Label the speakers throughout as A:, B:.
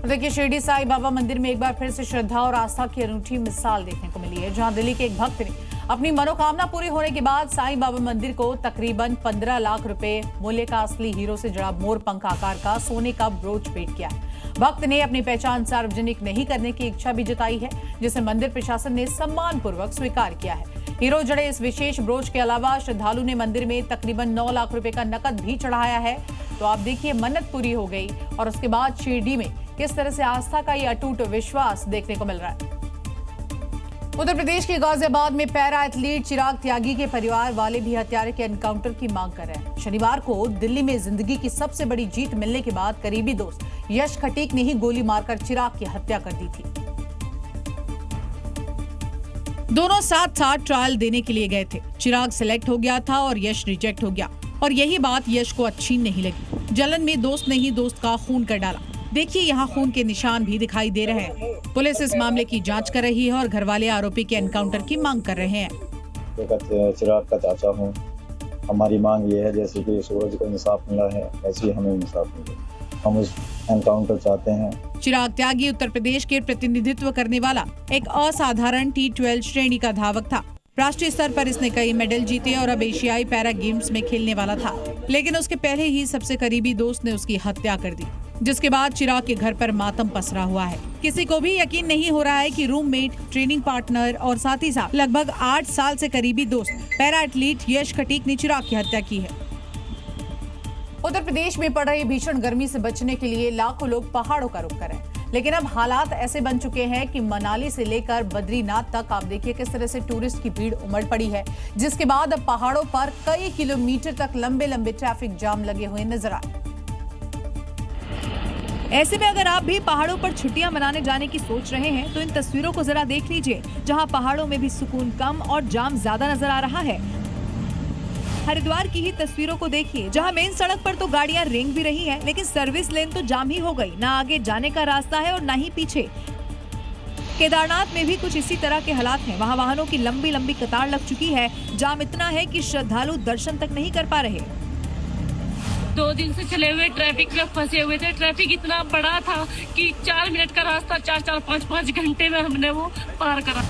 A: देखिए, शिरडी साईं बाबा मंदिर में एक बार फिर से श्रद्धा और आस्था की अनूठी मिसाल देखने को मिली है, जहां दिल्ली के एक भक्त ने अपनी मनोकामना पूरी होने के बाद साईं बाबा मंदिर को तकरीबन 15 लाख रुपए मूल्य का असली हीरो से जड़ा मोर पंख आकार का सोने का ब्रोच भेंट किया है। भक्त ने अपनी पहचान सार्वजनिक नहीं करने की इच्छा भी जताई है, जिसे मंदिर प्रशासन ने सम्मानपूर्वक स्वीकार किया है। हीरो जड़े इस विशेष ब्रोच के अलावा श्रद्धालु ने मंदिर में तकरीबन 9 लाख रुपए का नकद भी चढ़ाया है। तो आप देखिए, मन्नत पूरी हो गई और उसके बाद शिरडी में किस तरह से आस्था का ये अटूट विश्वास देखने को मिल रहा है। उत्तर प्रदेश के गाजियाबाद में पैरा एथलीट चिराग त्यागी के परिवार वाले भी हत्यारे के एनकाउंटर की मांग कर रहे हैं। शनिवार को दिल्ली में जिंदगी की सबसे बड़ी जीत मिलने के बाद करीबी दोस्त यश खटीक ने ही गोली मारकर चिराग की हत्या कर दी थी। दोनों साथ साथ ट्रायल देने के लिए गए थे। चिराग सिलेक्ट हो गया था और यश रिजेक्ट हो गया, और यही बात यश को अच्छी नहीं लगी। जलन में दोस्त ने ही दोस्त का खून कर डाला। देखिए, यहाँ खून के निशान भी दिखाई दे रहे हैं। पुलिस इस मामले की जांच कर रही है और घरवाले आरोपी के एनकाउंटर की मांग कर रहे हैं।
B: चिराग का चाचा हूँ, हमारी मांग ये है जैसे कि सूरज को इंसाफ मिला है वैसे ही हमें इंसाफ मिले। हम उस एनकाउंटर चाहते हैं।
A: चिराग त्यागी उत्तर प्रदेश के प्रतिनिधित्व करने वाला एक असाधारण T12 श्रेणी का धावक था। राष्ट्रीय स्तर पर इसने कई मेडल जीते और अब एशियाई पैरा गेम्स में खेलने वाला था, लेकिन उसके पहले ही सबसे करीबी दोस्त ने उसकी हत्या कर दी, जिसके बाद चिराग के घर पर मातम पसरा हुआ है। किसी को भी यकीन नहीं हो रहा है कि रूममेट, ट्रेनिंग पार्टनर और साथ ही साथ लगभग 8 साल से करीबी दोस्त पैरा एथलीट यश खटीक ने चिराग की हत्या की है। उत्तर प्रदेश में पड़ रही भीषण गर्मी से बचने के लिए लाखों लोग पहाड़ों का रुख कर रहे हैं, लेकिन अब हालात ऐसे बन चुके हैं कि मनाली से लेकर बद्रीनाथ तक आप देखिए किस तरह से टूरिस्ट की भीड़ उमड़ पड़ी है, जिसके बाद अब पहाड़ों पर कई किलोमीटर तक लंबे लंबे ट्रैफिक जाम लगे हुए नजर आए। ऐसे में अगर आप भी पहाड़ों पर छुट्टियां मनाने जाने की सोच रहे हैं तो इन तस्वीरों को जरा देख लीजिए, जहां पहाड़ों में भी सुकून कम और जाम ज्यादा नजर आ रहा है। हरिद्वार की ही तस्वीरों को देखिए, जहां मेन सड़क पर तो गाड़ियां रेंग भी रही हैं, लेकिन सर्विस लेन तो जाम ही हो गई। ना आगे जाने का रास्ता है और ना ही पीछे। केदारनाथ में भी कुछ इसी तरह के हालात हैं। वहां वाहनों की लंबी लंबी कतार लग चुकी है। जाम इतना है कि श्रद्धालु दर्शन तक नहीं कर पा रहे।
C: 2 दिन से चले हुए ट्रैफिक में फंसे हुए थे। ट्रैफिक इतना बड़ा था कि 4 मिनट का रास्ता 4-5 घंटे में हमने वो पार करा।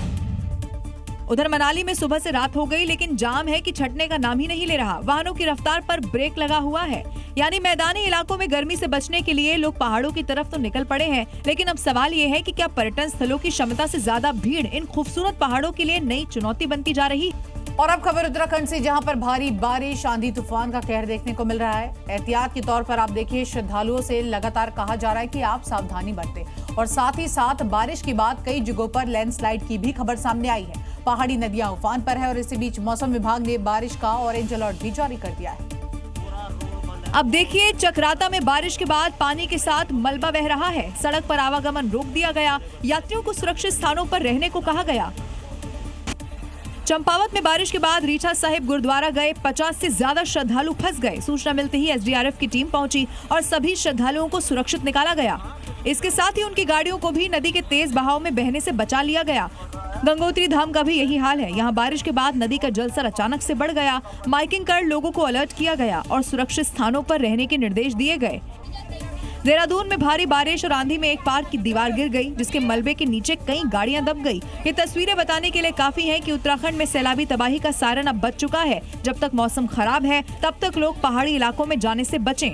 A: उधर मनाली में सुबह से रात हो गई, लेकिन जाम है कि छटने का नाम ही नहीं ले रहा। वाहनों की रफ्तार पर ब्रेक लगा हुआ है। यानी मैदानी इलाकों में गर्मी से बचने के लिए लोग पहाड़ों की तरफ तो निकल पड़े हैं, लेकिन अब सवाल ये है कि क्या पर्यटन स्थलों की क्षमता से ज्यादा भीड़ इन खूबसूरत पहाड़ों के लिए नई चुनौती बनती जा रही। और अब खबर उत्तराखंड से, जहां पर भारी बारिश, आंधी तूफान का कहर देखने को मिल रहा है। एहतियात के तौर पर आप देखिए, श्रद्धालुओं से लगातार कहा जा रहा है कि आप सावधानी बरतें, और साथ ही साथ बारिश के बाद कई जगहों पर लैंडस्लाइड की भी खबर सामने आई है। पहाड़ी नदियां उफान पर है और इसी बीच मौसम विभाग ने बारिश का ऑरेंज अलर्ट भी जारी कर दिया है। अब देखिए, चक्राता में बारिश के बाद पानी के साथ मलबा बह रहा है। सड़क पर आवागमन रोक दिया गया। यात्रियों को सुरक्षित स्थानों पर रहने को कहा गया। चंपावत में बारिश के बाद रीठा साहिब गुरुद्वारा गए 50 से ज्यादा श्रद्धालु फंस गए। सूचना मिलते ही SDRF की टीम पहुंची और सभी श्रद्धालुओं को सुरक्षित निकाला गया। इसके साथ ही उनकी गाड़ियों को भी नदी के तेज बहाव में बहने से बचा लिया गया। गंगोत्री धाम का भी यही हाल है। यहाँ बारिश के बाद नदी का जलस्तर अचानक से बढ़ गया। माइकिंग कर लोगों को अलर्ट किया गया और सुरक्षित स्थानों पर रहने के निर्देश दिए गए। देहरादून में भारी बारिश और आंधी में एक पार्क की दीवार गिर गई, जिसके मलबे के नीचे कई गाड़ियां दब गई। ये तस्वीरें बताने के लिए काफी हैं कि उत्तराखंड में सैलाबी तबाही का सायरन अब बज चुका है। जब तक मौसम खराब है, तब तक लोग पहाड़ी इलाकों में जाने से बचें।